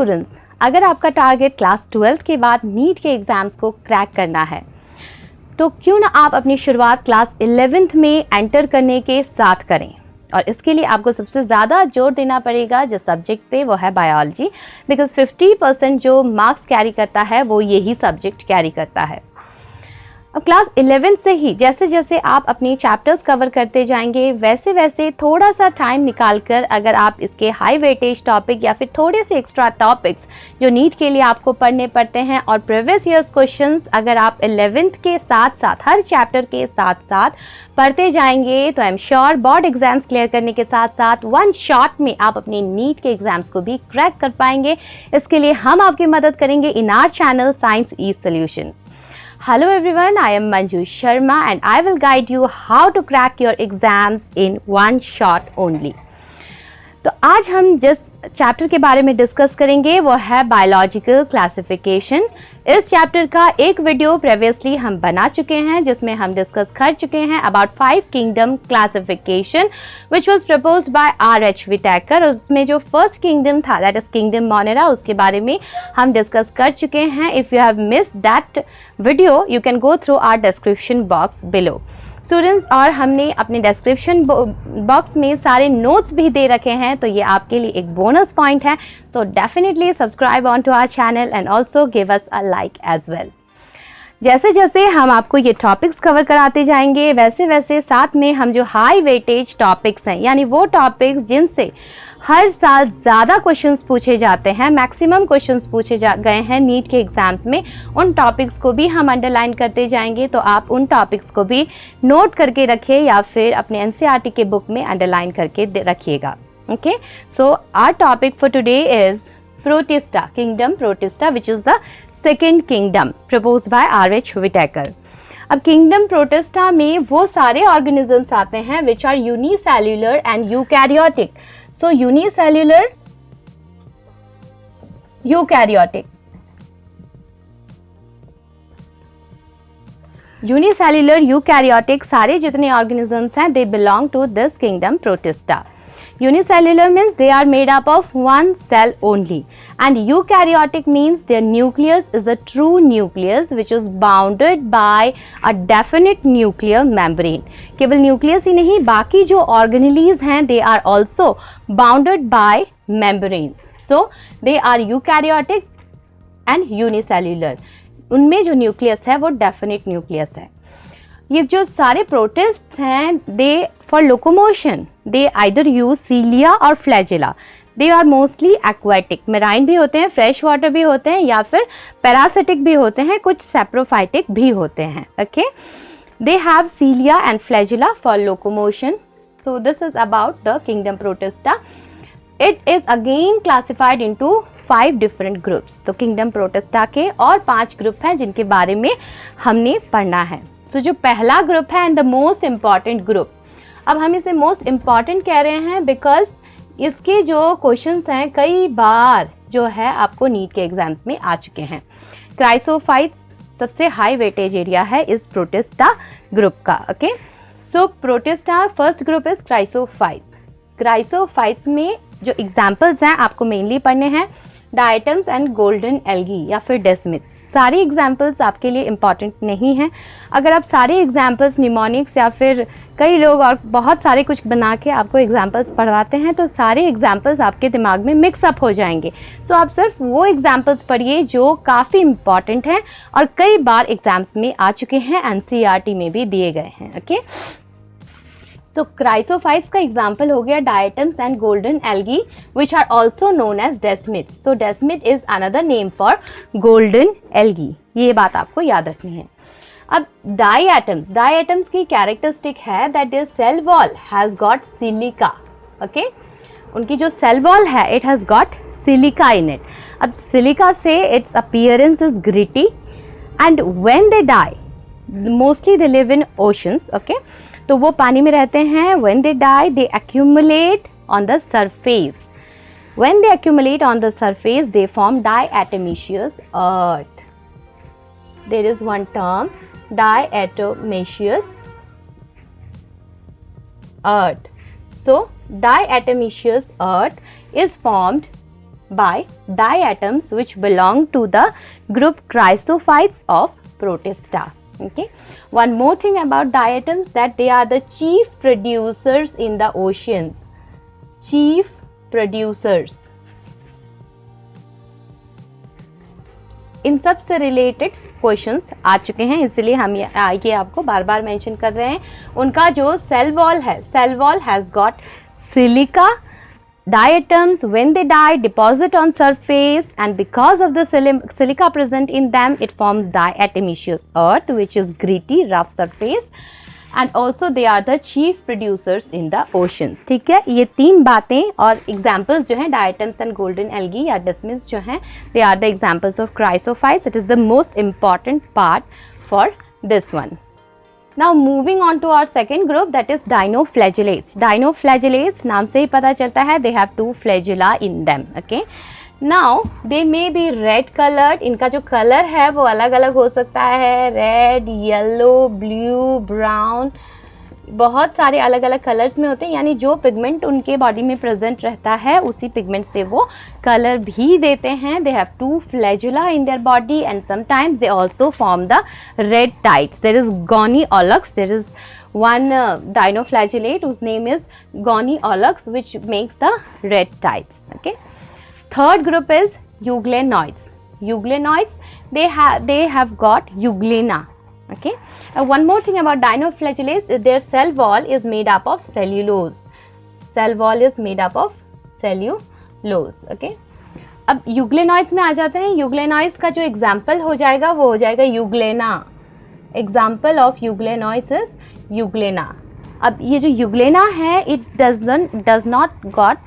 Students, अगर आपका target class 12 के बाद नीट के एग्ज़ाम्स को क्रैक करना है तो क्यों ना आप अपनी शुरुआत क्लास 11th में एंटर करने के साथ करें। और इसके लिए आपको सबसे ज़्यादा जोर देना पड़ेगा जिस सब्जेक्ट पे, वो है बायोलॉजी, बिकॉज 50% जो मार्क्स कैरी करता है वो यही सब्जेक्ट कैरी करता है। अब क्लास 11 से ही जैसे जैसे आप अपने चैप्टर्स कवर करते जाएंगे वैसे वैसे थोड़ा सा टाइम निकालकर अगर आप इसके हाई वेटेज टॉपिक या फिर थोड़े से एक्स्ट्रा टॉपिक्स जो नीट के लिए आपको पढ़ने पड़ते हैं और प्रीवियस ईयर्स क्वेश्चंस अगर आप 11th के साथ साथ हर चैप्टर के साथ साथ पढ़ते जाएंगे तो I am sure board exams clear करने के साथ साथ वन शॉट में आप अपने नीट के एग्जाम्स को भी क्रैक कर पाएंगे। इसके लिए हम आपकी मदद करेंगे in our channel science is solution. Hello everyone, I am Manju Sharma and I will guide you how to crack your exams in one shot only. तो आज हम जिस चैप्टर के बारे में डिस्कस करेंगे वो है बायोलॉजिकल क्लासिफिकेशन। इस चैप्टर का एक वीडियो प्रीवियसली हम बना चुके हैं जिसमें हम डिस्कस कर चुके हैं about 5 kingdom classification which was proposed by R.H. Whittaker. उसमें जो फर्स्ट किंगडम था दैट इज किंगडम मोनेरा, उसके बारे में हम डिस्कस कर चुके हैं। If you have missed that video you can go through our description box below students. और हमने अपने डिस्क्रिप्शन बॉक्स में सारे नोट्स भी दे रखे हैं तो ये आपके लिए एक बोनस पॉइंट है। So definitely subscribe on to our channel and also give us a like as well. जैसे जैसे हम आपको ये टॉपिक्स कवर कराते जाएंगे वैसे वैसे साथ में हम जो हाई वेटेज टॉपिक्स हैं यानी वो टॉपिक्स जिनसे हर साल ज़्यादा क्वेश्चंस पूछे जाते हैं, मैक्सिमम क्वेश्चंस पूछे गए हैं नीट के एग्जाम्स में, उन टॉपिक्स को भी हम अंडरलाइन करते जाएंगे। तो आप उन टॉपिक्स को भी नोट करके रखिए या फिर अपने एनसीईआरटी के बुक में अंडरलाइन करके रखिएगा। Okay, so our topic for today is Protista, kingdom Protista which is the second kingdom proposed by R.H. Whittaker. अब किंगडम प्रोटिस्टा में वो सारे ऑर्गेनिजम्स आते हैं which are unicellular and eukaryotic. So unicellular, eukaryotic. Unicellular, eukaryotic सारे जितने organisms हैं they belong to this kingdom protista. Unicellular means they are made up of one cell only and eukaryotic means their nucleus is a true nucleus which is bounded by a definite nuclear membrane. केवल nucleus ही नहीं बाकी जो organelles हैं they are also bounded by membranes. So they are eukaryotic and unicellular. उनमें जो nucleus है वो definite nucleus है। ये जो सारे प्रोटिस्ट हैं they for locomotion they either use cilia और flagella. They are mostly aquatic, marine भी होते हैं, फ्रेश वाटर भी होते हैं या फिर पैरासिटिक भी होते हैं, कुछ सेप्रोफाइटिक भी होते हैं। Okay, they have cilia and flagella for locomotion. So this is about the kingdom protista. It is again classified into 5 different groups. तो किंगडम प्रोटिस्टा के और 5 ग्रुप हैं जिनके बारे में हमने पढ़ना है। सो जो पहला ग्रुप है and the most important group, अब हम इसे मोस्ट इम्पॉर्टेंट कह रहे हैं बिकॉज इसके जो क्वेश्चंस हैं कई बार जो है आपको नीट के एग्जाम्स में आ चुके हैं। क्राइसोफाइट्स सबसे हाई वेटेज एरिया है इस प्रोटिस्टा ग्रुप का। Okay, so protista first group is chrysophytes. Chrysophytes में जो एग्जाम्पल्स हैं आपको मेनली पढ़ने हैं डायटम्स एंड गोल्डन एल्गी या फिर डेस्मिड्स। सारी एग्जाम्पल्स आपके लिए इम्पॉर्टेंट नहीं हैं। अगर आप सारे एग्जाम्पल्स निमोनिक्स या फिर कई लोग और बहुत सारे कुछ बना के आपको एग्जाम्पल्स पढ़वाते हैं तो सारे एग्जाम्पल्स आपके दिमाग में मिक्सअप हो जाएंगे। सो आप सिर्फ वो एग्जाम्पल्स पढ़िए जो काफ़ी इम्पॉर्टेंट हैं और कई बार एग्जाम्स में आ चुके हैं, एनसीईआरटी में भी दिए गए हैं। ओके, सो क्राइसोफाइट्स का एग्जाम्पल हो गया diatoms and golden algae which are also known as desmids. So desmid is another name for golden algae, ये बात आपको याद रखनी है। अब डायटम्स, डायटम्स की कैरेक्टरिस्टिक है that their cell wall has got silica. Okay, उनकी जो सेल वॉल है it has got silica in it. अब सिलिका से its appearance is gritty and when they die mostly they live in oceans. Okay, तो वो पानी में रहते हैं। when they die they accumulate on the surface. When they accumulate on the surface they form diatomaceous earth. There is one term diatomaceous earth. So diatomaceous earth is formed by diatoms which belong to the group chrysophytes of Protista. Okay. One more thing about diatoms, that they are the chief producers in the oceans. Chief producers. इन सब से related questions आ चुके हैं, इसलिए हम ये आपको बार बार mention कर रहे हैं. उनका जो सेल वॉल है, cell wall has got silica. Diatoms, when they die, deposit on surface, and because of the silica present in them, it forms diatomaceous earth, which is gritty, rough surface, and also they are the chief producers in the oceans. ठीक है, ये तीन बातें और examples जो हैं diatoms and golden algae या dismiss जो हैं, they are the examples of chrysophytes. It is the most important part for this one. Now moving on to our second group, that is dinoflagellates. Dinoflagellates नाम से ही पता चलता है they have two flagella in them. Okay. Now they may be red colored. इनका जो colour है वो अलग अलग हो सकता है, रेड, येलो, ब्लू, ब्राउन, बहुत सारे अलग अलग कलर्स में होते हैं. यानी जो पिगमेंट उनके बॉडी में प्रेजेंट रहता है उसी पिगमेंट से वो कलर भी देते हैं. They have two flagella in their body and sometimes they also form the red tides. There is Goniolox. There is one dinoflagellate whose name is Goniolox, which makes the red tides. Okay. Third group is euglenoids. Euglenoids, they have got euglena. Okay. One more thing about dinoflagellates, their cell wall is made up of cellulose. Cell wall is made up of cellulose. Okay. अब euglenoids में आ जाते हैं. euglenoids का जो example हो जाएगा वो हो जाएगा euglena. Example of euglenoids is euglena. अब ये जो euglena है, it does not got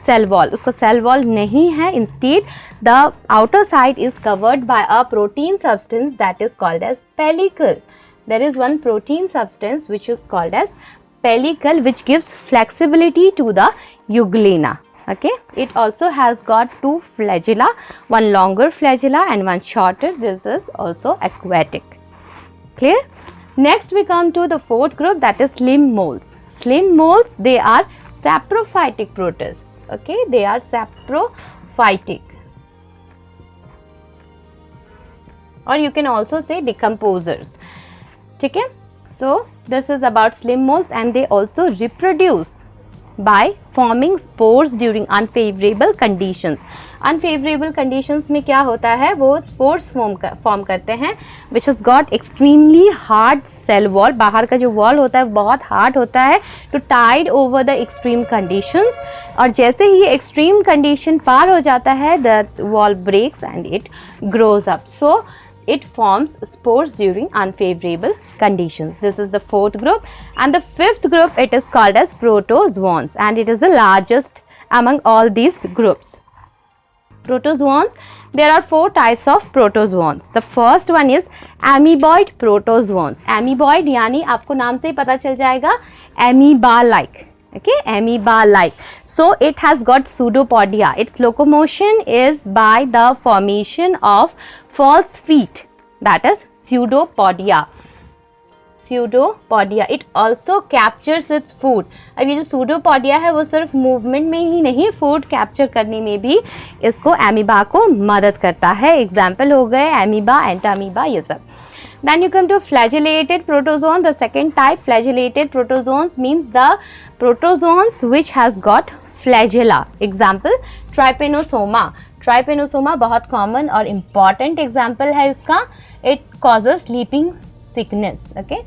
cell wall. उसका cell wall नहीं है. Instead, the outer side is covered by a protein substance that is called as pellicle. There is one protein substance which is called as pellicle, which gives flexibility to the euglena. Okay. It also has got two flagella, one longer flagella and one shorter. This is also aquatic. Clear? Next we come to the fourth group, that is slim moles. Slim moles, they are saprophytic protists. Okay, they are saprophytic, or you can also say decomposers. ठीक है. So this is about slim moles and they also reproduce by forming spores during unfavorable conditions. Unfavorable conditions में क्या होता है, वो spores form करते हैं which has got extremely hard cell wall. बाहर का जो wall होता है बहुत hard होता है to tide over the extreme conditions, और जैसे ही ये extreme condition पार हो जाता है the wall breaks and it grows up. So it forms spores during unfavorable conditions. This is the fourth group. And the fifth group, it is called as protozoans, and it is the largest among all these groups. Protozoans, there are four types of protozoans. The first one is amoeboid protozoans. Amoeboid यानी आपको नाम से ही पता चल जाएगा, amoeba like. Okay, amoeba like. So it has got pseudopodia. Its locomotion is by the formation of false feet, that is pseudopodia. Pseudopodia. It also captures its food. अब ये जो pseudopodia है वो सिर्फ मूवमेंट में ही नहीं, फूड कैप्चर करने में भी इसको एमीबा को मदद करता है. एग्जाम्पल हो गए एमीबा, एंटामीबा, ये सब. Then you come to flagellated protozoan. The second type, flagellated protozoans, means the protozoans which has got flagella. Example, trypanosoma. Trypanosoma बहुत common और important example है इसका. It causes sleeping sickness. Okay.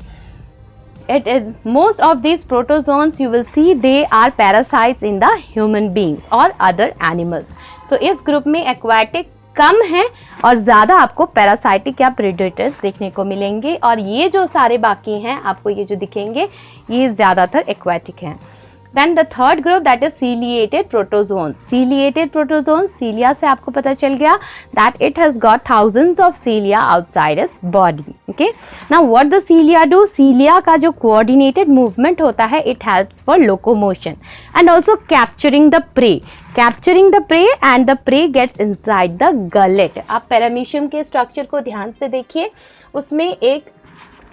Most of these protozoans you will see they are parasites in the human beings or other animals. So इस group में aquatic कम है और ज़्यादा आपको पैरासाइटिक या प्रेडेटर्स देखने को मिलेंगे, और ये जो सारे बाकी हैं आपको ये जो दिखेंगे ये ज़्यादातर एक्वाटिक हैं. Then the third group, that is ciliated protozoans. Ciliated protozoans, cilia से आपको पता चल गया that it has got thousands of cilia outside its body. Okay. Now what the cilia do? Cilia का जो coordinated movement होता है, it helps for locomotion and also capturing the prey. Capturing the prey and the prey gets inside the gullet. आप paramecium के structure को ध्यान से देखिए, उसमें एक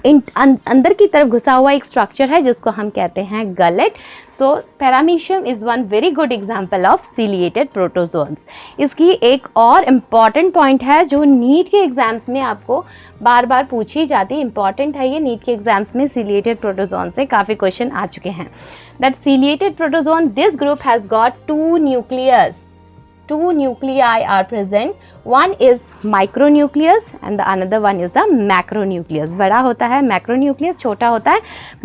अंदर की तरफ घुसा हुआ एक स्ट्रक्चर है जिसको हम कहते हैं gullet. So paramecium is one very good example of ciliated protozoans. इसकी एक और इम्पॉर्टेंट पॉइंट है जो नीट के एग्जाम्स में आपको बार बार पूछी जाती है, इंपॉर्टेंट है ये. नीट के एग्जाम्स में सीलिएटेड प्रोटोजोन से काफ़ी क्वेश्चन आ चुके हैं. That ciliated protozoan, this group has got 2 nucleus. 2 nuclei are present. One is micronucleus and the another one is the macronucleus. बड़ा होता है macronucleus, छोटा होता है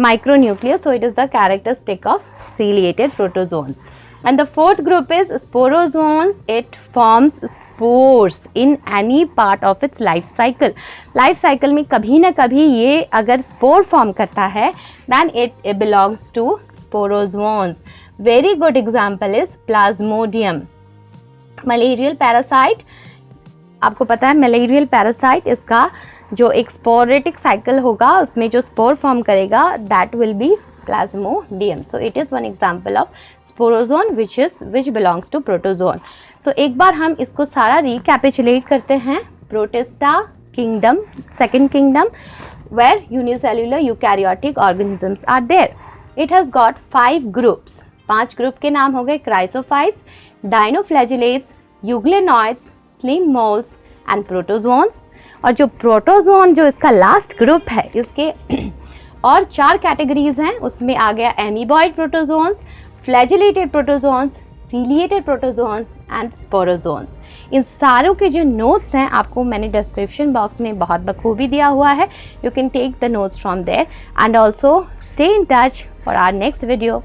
micronucleus. So it is the characteristic of ciliated protozoans. And the fourth group is sporozoans. It forms spores in any part of its life cycle. Life cycle में कभी ना कभी ये अगर spore form करता है then it belongs to sporozoans. Very good example is Plasmodium. Malarial parasite, आपको पता है मलेरियल पैरासाइट, इसका जो एक स्पोरेटिक साइकिल होगा उसमें जो स्पोर फॉर्म करेगा that will be plasmodium. So it is one example of sporozoan which belongs to protozoan. So एक बार हम इसको सारा रिकैपिचुलेट करते हैं. Protista kingdom, second kingdom, where unicellular eukaryotic organisms are there. It has got 5 groups. 5 group के नाम हो गए chrysophytes, dinoflagellates, euglenoids, slime moulds and protozoans. और जो प्रोटोजोन जो इसका लास्ट ग्रुप है, इसके और 4 कैटेगरीज हैं. उसमें आ गया amoeboid protozoans, flagellated protozoans, ciliated protozoans and sporozoans. इन सारों के जो नोट्स हैं आपको मैंने डिस्क्रिप्शन बॉक्स में बहुत बखूबी दिया हुआ है. You can take the notes from there and also stay in touch for our next video.